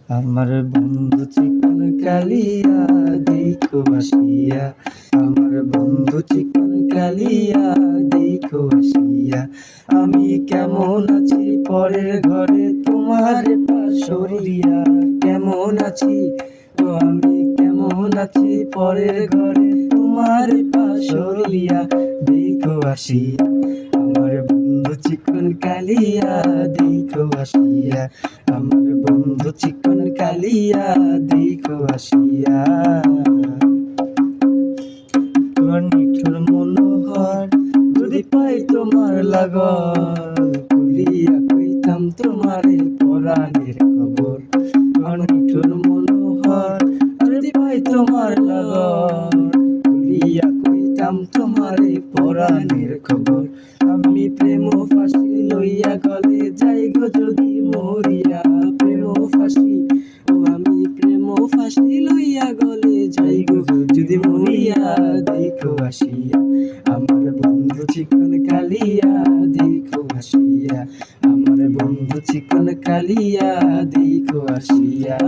আমার বন্ধু চিকন কালিয়া দেখো আসিয়া, আমার বন্ধু চিকন কালিয়া দেখো আসিয়া। আমি কেমন আছি পরের ঘরে তোমার পাশরিয়া, কেমন আছি ও আমি কেমন আছি পরের ঘরে তোমার পাশরিয়া দেখো আসিয়া। আমার বন্ধু চিকন কালিয়া দেখো আসিয়া, আমার বন্ধু চিকন কালিয়া দেখো আসিয়া। তোমার নিঠুর মনোহর যদি পাই তোমার লাগল, খুলিয়া কইতাম তোমারে পরাণের খবর। তোমার নিঠুর মনোহর যদি পাই তোমার লাগল, খুলিয়া কইতাম তোমারে পরাণের খবর। আমি প্রেম ফাঁসি লইয়া গলে যাই গো যদি মরিয়া, প্রেম ফাঁসি ও আমি প্রেম ফাঁসি লইয়া গলে যাই গো যদি মরিয়া দেখো আসিয়া। আমার বন্ধু চিকন কালিয়া দেখো আসিয়া, আমার বন্ধু চিকন কালিয়া দেখো আসিয়া।